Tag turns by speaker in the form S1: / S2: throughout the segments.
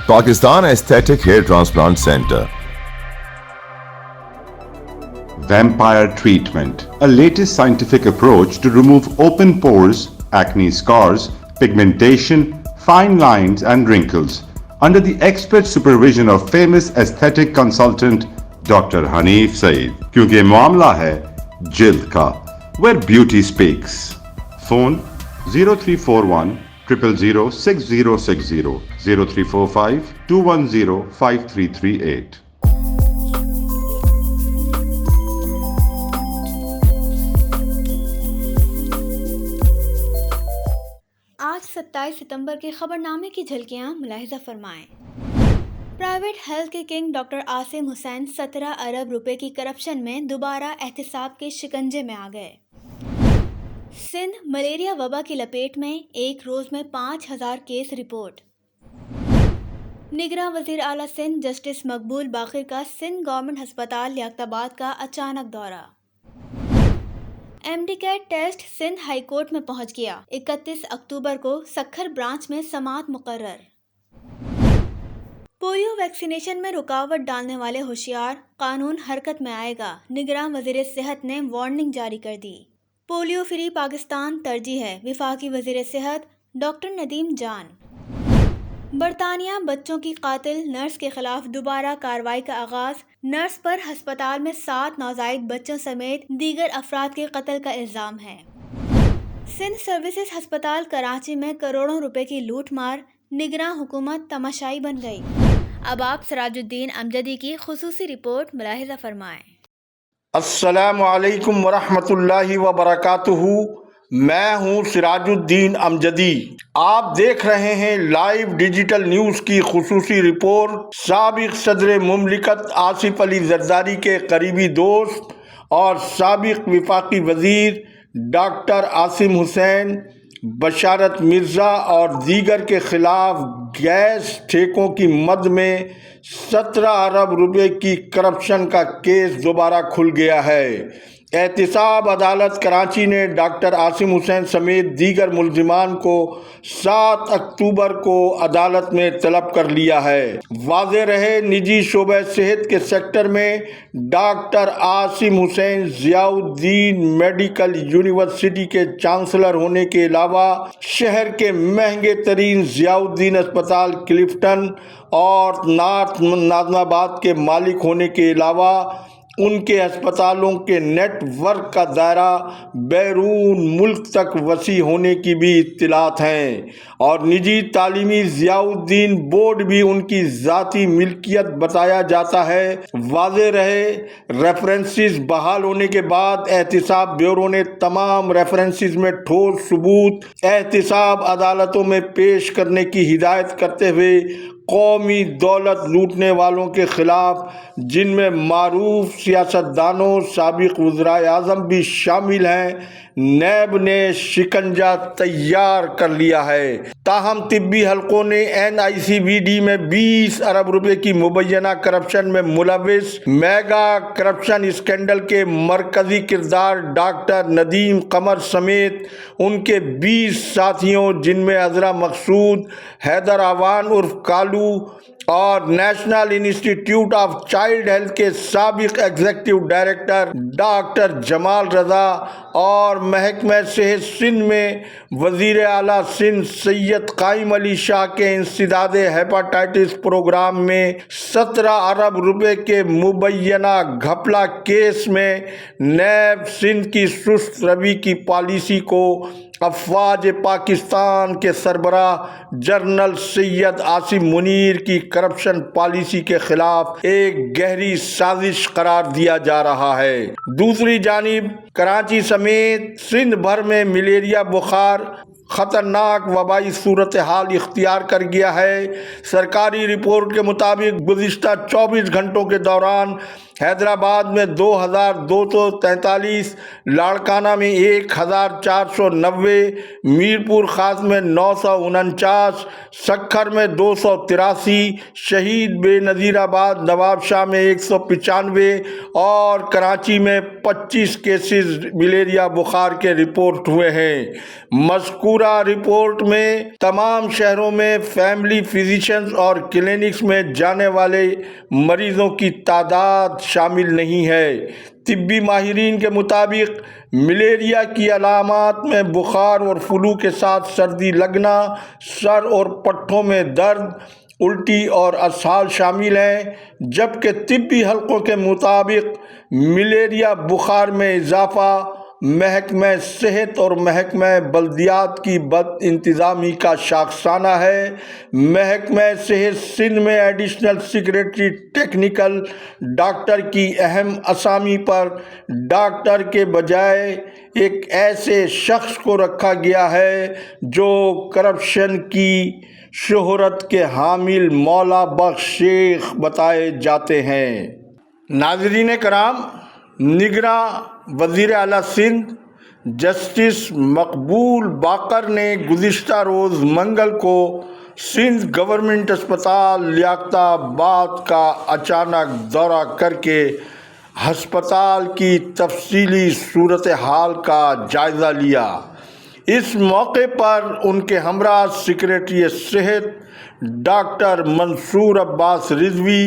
S1: Pakistan Aesthetic Hair Transplant Center.
S2: Vampire treatment, a latest scientific approach to remove open pores, acne scars, pigmentation, fine lines and wrinkles under the expert supervision of famous aesthetic consultant Dr. Hanif Saeed. Kyunki معاملہ ہے جلد کا, where beauty speaks. Phone 0341 000 6060 0345 210 5338.
S3: آج 27 ستمبر کے خبرنامے کی جھلکیاں ملاحظہ فرمائیں۔ Private health کے کنگ ڈاکٹر عاصم حسین 17 ارب روپے کی کرپشن میں دوبارہ احتساب کے شکنجے میں آ گئے۔ سندھ ملیریا وبا کی لپیٹ میں، ایک روز میں 5000 کیس رپورٹ۔ نگراں وزیر اعلیٰ سندھ جسٹس مقبول باقر کا سندھ گورنمنٹ ہسپتال لیاقت آباد کا اچانک دورہ۔ M D CAT test Sindh high court میں پہنچ گیا، 31 اکتوبر کو سکھر برانچ میں سماعت مقرر۔ پولیو ویکسینیشن میں رکاوٹ ڈالنے والے ہوشیار، قانون حرکت میں آئے گا، نگراں وزیر صحت نے وارننگ جاری کر دی۔ پولیو فری پاکستان ترجیح ہے، وفاقی وزیر صحت ڈاکٹر ندیم جان۔ برطانیہ بچوں کی قاتل نرس کے خلاف دوبارہ کارروائی کا آغاز، نرس پر ہسپتال میں 7 نوزائیدہ بچوں سمیت دیگر افراد کے قتل کا الزام ہے۔ سندھ سروسز ہسپتال کراچی میں کروڑوں روپے کی لوٹ مار، نگراں حکومت تماشائی بن گئی۔ اب آپ سراج الدین امجدی کی خصوصی رپورٹ ملاحظہ فرمائیں۔
S4: السلام علیکم ورحمۃ اللہ وبرکاتہ۔ میں ہوں سراج الدین امجدی۔ آپ دیکھ رہے ہیں لائیو ڈیجیٹل نیوز کی خصوصی رپورٹ۔ سابق صدر مملکت آصف علی زرداری کے قریبی دوست اور سابق وفاقی وزیر ڈاکٹر عاصم حسین، بشارت مرزا اور دیگر کے خلاف گیس ٹھیکوں کی مد میں 17 ارب روپے کی کرپشن کا کیس دوبارہ کھل گیا ہے۔ احتساب عدالت کراچی نے ڈاکٹر عاصم حسین سمیت دیگر ملزمان کو 7 اکتوبر کو عدالت میں طلب کر لیا ہے۔ واضح رہے، نجی شعبہ صحت کے سیکٹر میں ڈاکٹر عاصم حسین ضیاء الدین میڈیکل یونیورسٹی کے چانسلر ہونے کے علاوہ شہر کے مہنگے ترین ضیاء الدین اسپتال کلفٹن اور نارتھ ناظم آباد کے مالک ہونے کے علاوہ ان کے ہسپتالوں کے نیٹ ورک کا دائرہ بیرون ملک تک وسیع ہونے کی بھی اطلاعات ہیں، اور نجی تعلیمی ضیاء الدین بورڈ بھی ان کی ذاتی ملکیت بتایا جاتا ہے۔ واضح رہے، ریفرنسز بحال ہونے کے بعد احتساب بیورو نے تمام ریفرنسز میں ٹھوس ثبوت احتساب عدالتوں میں پیش کرنے کی ہدایت کرتے ہوئے قومی دولت لوٹنے والوں کے خلاف، جن میں معروف سیاستدانوں، سابق وزرائے اعظم بھی شامل ہیں، نیب نے شکنجہ تیار کر لیا ہے۔ تاہم طبی حلقوں نے این آئی سی وی ڈی میں 20 ارب روپے کی مبینہ کرپشن میں ملوث میگا کرپشن اسکینڈل کے مرکزی کردار ڈاکٹر ندیم قمر سمیت ان کے 20 ساتھیوں، جن میں عذرا مقصود، حیدر اعوان عرف کالو اور national institute of child health کے سابق ایگزیکٹو ڈائریکٹر ڈاکٹر جمال رضا اور محکمہ صحت سندھ میں وزیر اعلیٰ سندھ سید قائم علی شاہ کے انسداد ہیپاٹائٹس پروگرام میں 17 ارب روپے کے مبینہ گھپلا کیس میں نیب سندھ کی سست روی کی پالیسی کو افواج پاکستان کے سربراہ جنرل سید عاصم منیر کی کرپشن پالیسی کے خلاف ایک گہری سازش قرار دیا جا رہا ہے۔ دوسری جانب کراچی سمیت سندھ بھر میں ملیریا بخار خطرناک وبائی صورتحال اختیار کر گیا ہے۔ سرکاری رپورٹ کے مطابق گزشتہ 24 گھنٹوں کے دوران حیدرآباد میں 2243، لاڑکانہ میں 1490، میرپور خاص میں 949، سکھر میں 283، شہید بے نظیر آباد نواب شاہ میں 195 اور کراچی میں 25 کیسز ملیریا بخار کے رپورٹ ہوئے ہیں۔ مذکورہ رپورٹ میں تمام شہروں میں فیملی فزیشنز اور کلینکس میں جانے والے مریضوں کی تعداد شامل نہیں ہے۔ طبی ماہرین کے مطابق ملیریا کی علامات میں بخار اور فلو کے ساتھ سردی لگنا، سر اور پٹھوں میں درد، الٹی اور اسہال شامل ہیں، جبکہ طبی حلقوں کے مطابق ملیریا بخار میں اضافہ محکمہ صحت اور محکمہ بلدیات کی بد انتظامی کا شاخسانہ ہے۔ محکمہ صحت سندھ میں ایڈیشنل سیکریٹری ٹیکنیکل ڈاکٹر کی اہم اسامی پر ڈاکٹر کے بجائے ایک ایسے شخص کو رکھا گیا ہے جو کرپشن کی شہرت کے حامل مولا بخش شیخ بتائے جاتے ہیں۔ ناظرین کرام، نگراں وزیر اعلیٰ سندھ جسٹس مقبول باقر نے گزشتہ روز منگل کو سندھ گورنمنٹ اسپتال لیاقت آباد کا اچانک دورہ کر کے ہسپتال کی تفصیلی صورتحال کا جائزہ لیا۔ اس موقع پر ان کے ہمراہ سیکریٹری صحت ڈاکٹر منصور عباس رضوی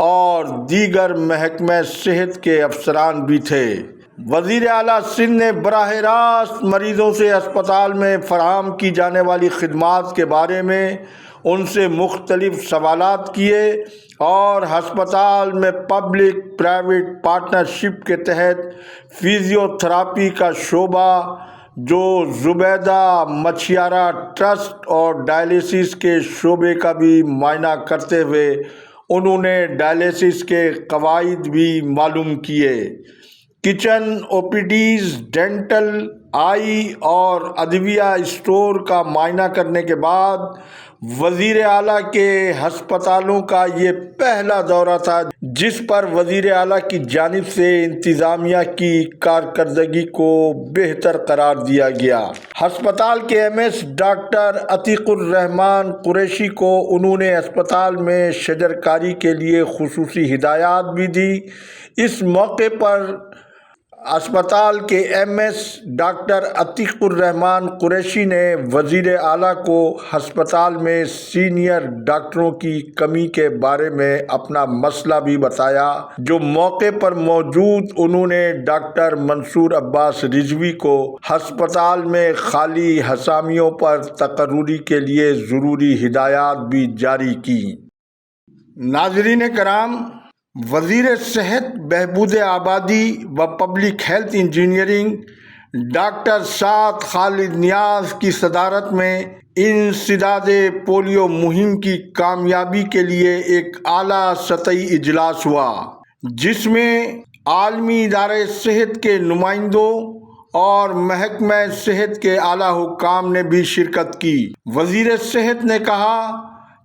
S4: اور دیگر محکمہ صحت کے افسران بھی تھے۔ وزیر اعلیٰ سندھ نے براہ راست مریضوں سے اسپتال میں فراہم کی جانے والی خدمات کے بارے میں ان سے مختلف سوالات کیے اور ہسپتال میں پبلک پرائیویٹ پارٹنرشپ کے تحت فزیو تھراپی کا شعبہ، جو زبیدہ مچھیارہ ٹرسٹ اور ڈائلیسس کے شعبے کا بھی معائنہ کرتے ہوئے انہوں نے ڈائلیسس کے قواعد بھی معلوم کیے۔ کچن، او پی ڈیز، ڈینٹل، آئی اور ادویہ اسٹور کا معائنہ کرنے کے بعد وزیر اعلیٰ کے ہسپتالوں کا یہ پہلا دورہ تھا جس پر وزیر اعلیٰ کی جانب سے انتظامیہ کی کارکردگی کو بہتر قرار دیا گیا۔ ہسپتال کے ایم ایس ڈاکٹر عتیق الرحمان قریشی کو انہوں نے اسپتال میں شجرکاری کے لیے خصوصی ہدایات بھی دی۔ اس موقع پر اسپتال کے ایم ایس ڈاکٹر عتیق الرحمان قریشی نے وزیر اعلیٰ کو ہسپتال میں سینئر ڈاکٹروں کی کمی کے بارے میں اپنا مسئلہ بھی بتایا، جو موقع پر موجود انہوں نے ڈاکٹر منصور عباس رضوی کو ہسپتال میں خالی اسامیوں پر تقرری کے لیے ضروری ہدایات بھی جاری کی۔ ناظرین کرام، وزیر صحت، بہبود آبادی و پبلک ہیلتھ انجینئرنگ ڈاکٹر سعد خالد نیاز کی صدارت میں انسداد پولیو مہم کی کامیابی کے لیے ایک اعلیٰ سطحی اجلاس ہوا، جس میں عالمی ادارے صحت کے نمائندوں اور محکمہ صحت کے اعلیٰ حکام نے بھی شرکت کی۔ وزیر صحت نے کہا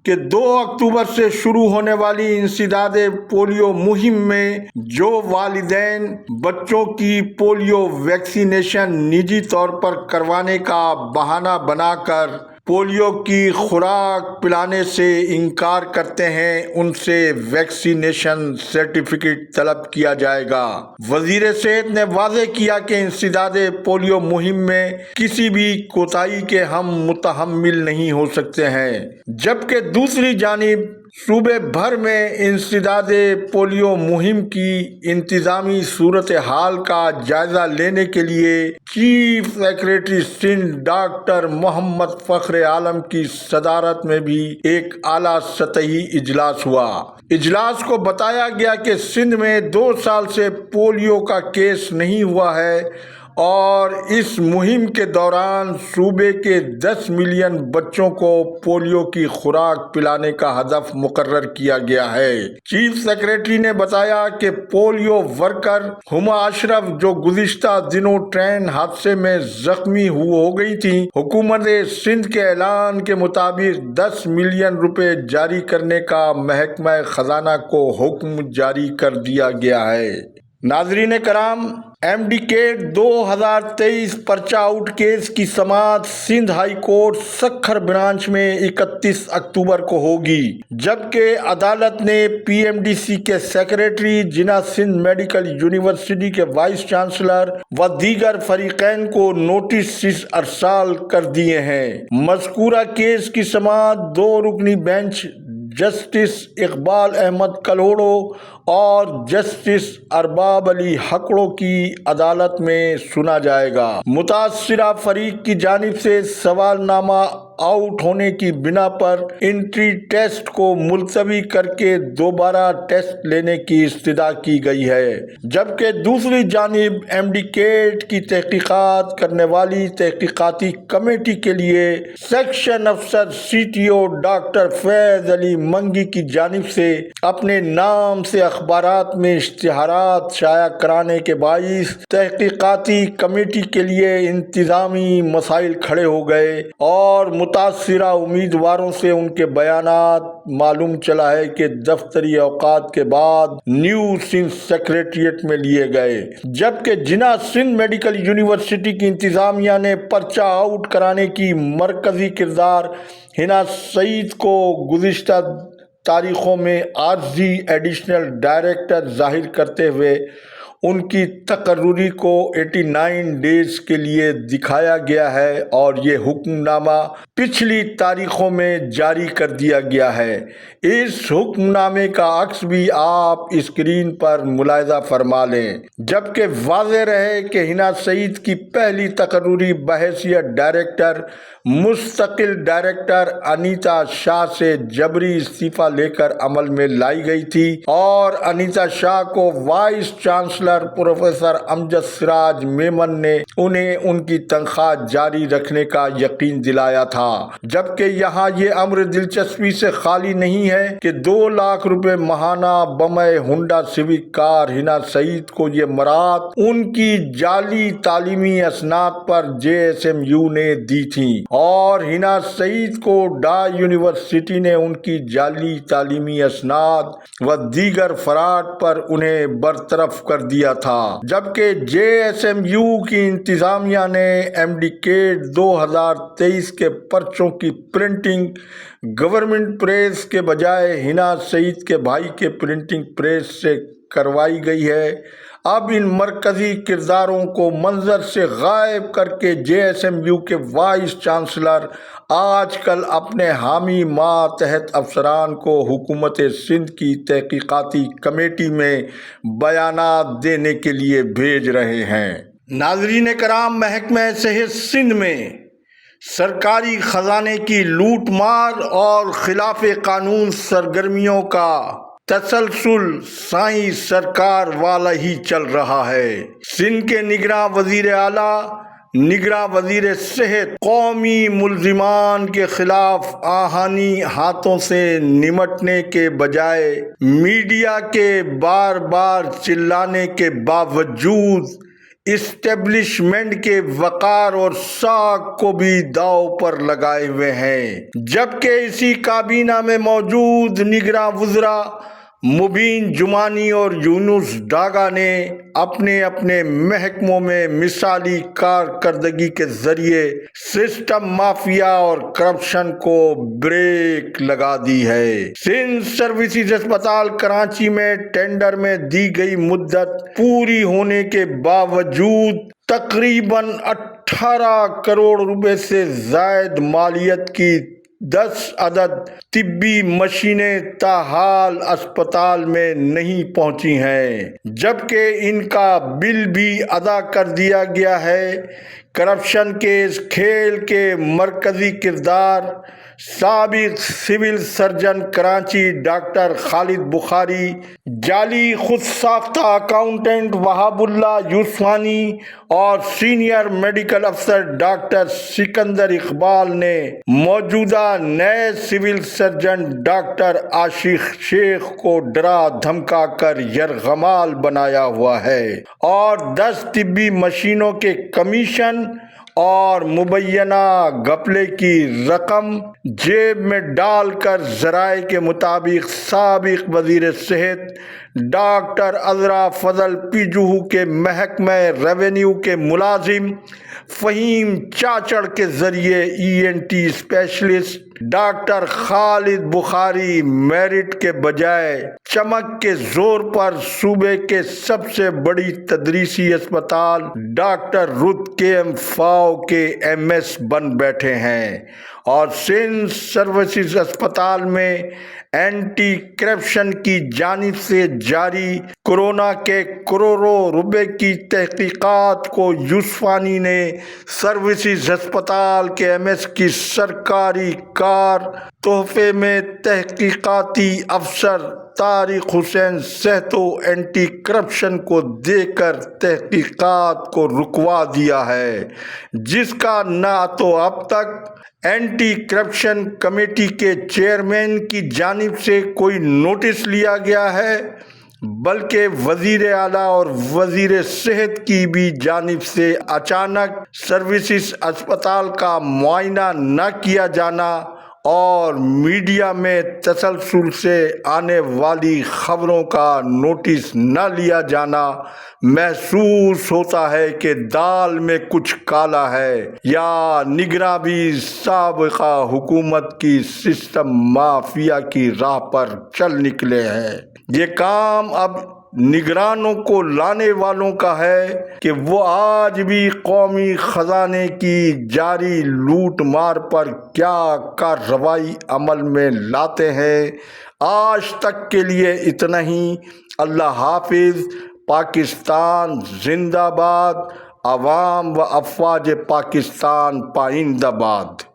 S4: کہ 2 اکتوبر سے شروع ہونے والی انسداد پولیو مہم میں جو والدین بچوں کی پولیو ویکسینیشن نجی طور پر کروانے کا بہانہ بنا کر پولیو کی خوراک پلانے سے انکار کرتے ہیں، ان سے ویکسینیشن سرٹیفکیٹ طلب کیا جائے گا۔ وزیر صحت نے واضح کیا کہ انسداد پولیو مہم میں کسی بھی کوتاہی کے ہم متحمل نہیں ہو سکتے ہیں، جبکہ دوسری جانب صوبے بھر میں انسداد پولیو مہم کی انتظامی صورتحال کا جائزہ لینے کے لیے چیف سیکریٹری سندھ ڈاکٹر محمد فخر عالم کی صدارت میں بھی ایک اعلیٰ سطحی اجلاس ہوا۔ اجلاس کو بتایا گیا کہ سندھ میں 2 سال سے پولیو کا کیس نہیں ہوا ہے اور اس مہم کے دوران صوبے کے 10 ملین بچوں کو پولیو کی خوراک پلانے کا ہدف مقرر کیا گیا ہے۔ چیف سیکریٹری نے بتایا کہ پولیو ورکر ہما اشرف جو گزشتہ دنوں ٹرین حادثے میں زخمی ہو گئی تھیں، حکومت سندھ کے اعلان کے مطابق 10 ملین روپے جاری کرنے کا محکمہ خزانہ کو حکم جاری کر دیا گیا ہے۔ ناظرین کرام، ایمڈیکیٹ 2023 پرچہ آؤٹ کیس کی سماعت Sindh high court Sukkur branch میں 31 اکتوبر کو ہوگی، جبکہ عدالت نے پی ایم ڈی سی کے سیکریٹری، جناح سندھ میڈیکل یونیورسٹی کے وائس چانسلر و دیگر فریقین کو نوٹس ارسال کر دیے ہیں۔ مذکورہ کیس کی سماعت 2 رکنی بینچ جسٹس اقبال احمد کلوڑو اور جسٹس ارباب علی ہکڑو کی عدالت میں سنا جائے گا۔ متاثرہ فریق کی جانب سے سوال نامہ آؤٹ ہونے کی بنا پر انٹری ٹیسٹ کو ملتوی کر کے دوبارہ ٹیسٹ لینے کی استدعا کی گئی ہے، جبکہ دوسری جانب ایمڈیکیٹ کی تحقیقات کرنے والی تحقیقاتی کمیٹی کے لیے سیکشن افسر سی ٹی او ڈاکٹر فیض علی منگی کی جانب سے اپنے نام سے اخبارات میں اشتہارات شائع کرانے کے باعث تحقیقاتی کمیٹی کے لیے انتظامی مسائل کھڑے ہو گئے اور متاثرہ امیدواروں سے ان کے بیانات معلوم چلا ہے کہ دفتری اوقات کے بعد نیو سندھ سیکریٹریٹ میں لیے گئے، جبکہ جناح سندھ میڈیکل یونیورسٹی کی انتظامیہ نے پرچہ آؤٹ کرانے کی مرکزی کردار حنا سعید کو گزشتہ تاریخوں میں عارضی ایڈیشنل ڈائریکٹر ظاہر کرتے ہوئے ان کی تقرری کو 89 ڈیز کے لیے دکھایا گیا ہے اور یہ حکم نامہ پچھلی تاریخوں میں جاری کر دیا گیا ہے۔ اس حکم نامے کا عکس بھی آپ اسکرین پر ملاحظہ فرما لیں، جبکہ واضح رہے کہ حنا سعید کی پہلی تقرری بحیثیت ڈائریکٹر مستقل ڈائریکٹر انیتا شاہ سے جبری استعفیٰ لے کر عمل میں لائی گئی تھی اور انیتا شاہ کو وائس چانسلر پروفیسر امجد سراج میمن نے انہیں ان کی تنخواہ جاری رکھنے کا یقین دلایا تھا، جبکہ یہاں یہ امر دلچسپی سے خالی نہیں ہے کہ 2 لاکھ روپے ماہانہ بمۂ ہنڈا سیوک کار حنا سعید کو یہ مراد ان کی جعلی تعلیمی اسناد پر JSMU نے دی تھیں اور حنا سعید کو ڈائی یونیورسٹی نے ان کی جعلی تعلیمی اسناد و دیگر فراڈ پر انہیں برطرف کر دیا تھا، جبکہ JSMU کی انتظامیہ نے ایمڈیکیٹ 2023 کے پرچوں کی پرنٹنگ گورنمنٹ پریس کے بجائے حنا سعید کے بھائی کے پرنٹنگ پریس سے کروائی گئی ہے۔ اب ان مرکزی کرداروں کو منظر سے غائب کر کے JSMU کے وائس چانسلر آج کل اپنے حامی ماتحت افسران کو حکومت سندھ کی تحقیقاتی کمیٹی میں بیانات دینے کے لیے بھیج رہے ہیں۔ ناظرین کرام، محکمہ صحت سندھ میں سرکاری خزانے کی لوٹ مار اور خلاف قانون سرگرمیوں کا تسلسل سائیں سرکار والا ہی چل رہا ہے۔ سندھ کے نگراں وزیر اعلیٰ، نگراں وزیر صحت قومی ملزمان کے خلاف آہانی ہاتھوں سے نمٹنے کے بجائے میڈیا کے بار بار چلانے کے باوجود اسٹیبلشمنٹ کے وقار اور ساکھ کو بھی داؤ پر لگائے ہوئے ہیں، جبکہ اسی کابینہ میں موجود نگراں وزراء مبین جمانی اور یونس ڈاگا نے اپنے اپنے محکموں میں مثالی کارکردگی کے ذریعے سسٹم مافیا اور کرپشن کو بریک لگا دی ہے۔ سندھ سروسز اسپتال کراچی میں ٹینڈر میں دی گئی مدت پوری ہونے کے باوجود تقریباً 18 کروڑ روپے سے زائد مالیت کی 10 عدد طبی مشینیں تاحال اسپتال میں نہیں پہنچی ہیں، جبکہ ان کا بل بھی ادا کر دیا گیا ہے۔ کرپشن کے اس کھیل کے مرکزی کردار سابق سول سرجن کراچی ڈاکٹر خالد بخاری، جعلی خود ساختہ اکاؤنٹنٹ وہاب اللہ یوسفانی اور سینئر میڈیکل افسر ڈاکٹر سکندر اقبال نے موجودہ نئے سول سرجن ڈاکٹر عاشق شیخ کو ڈرا دھمکا کر یرغمال بنایا ہوا ہے اور 10 طبی مشینوں کے کمیشن اور مبینہ گھپلے کی رقم جیب میں ڈال کر ذرائع کے مطابق سابق وزیر صحت ڈاکٹر عذرا فضل پی جوہو کے محکمہ ریونیو کے ملازم فہیم چاچڑ کے ذریعے ENT اسپیشلسٹ ڈاکٹر خالد بخاری میرٹ کے بجائے چمک کے زور پر صوبے کے سب سے بڑی تدریسی اسپتال ڈاکٹر رد KM فاؤ کے MS بن بیٹھے ہیں اور سندھ سروسز اسپتال میں اینٹی کرپشن کی جانب سے جاری کورونا کے کروڑوں روپے کی تحقیقات کو یوسفانی نے سروسز اسپتال کے MS کی سرکاری کار تحفے میں تحقیقاتی افسر طارق حسین سہتو اینٹی کرپشن کو دے کر تحقیقات کو رکوا دیا ہے، جس کا نہ تو اب تک اینٹی کرپشن کمیٹی کے چیئرمین کی جانب سے کوئی نوٹس لیا گیا ہے، بلکہ وزیر اعلیٰ اور وزیر صحت کی بھی جانب سے اچانک سروسز اسپتال کا معائنہ نہ کیا جانا اور میڈیا میں تسلسل سے آنے والی خبروں کا نوٹس نہ لیا جانا محسوس ہوتا ہے کہ دال میں کچھ کالا ہے یا نگراں بھی سابقہ حکومت کی سسٹم مافیا کی راہ پر چل نکلے ہیں۔ یہ کام اب نگرانوں کو لانے والوں کا ہے کہ وہ آج بھی قومی خزانے کی جاری لوٹ مار پر کیا کارروائی عمل میں لاتے ہیں۔ آج تک کے لیے اتنا ہی۔ اللہ حافظ۔ پاکستان زندہ باد۔ عوام و افواج پاکستان پائندہ باد۔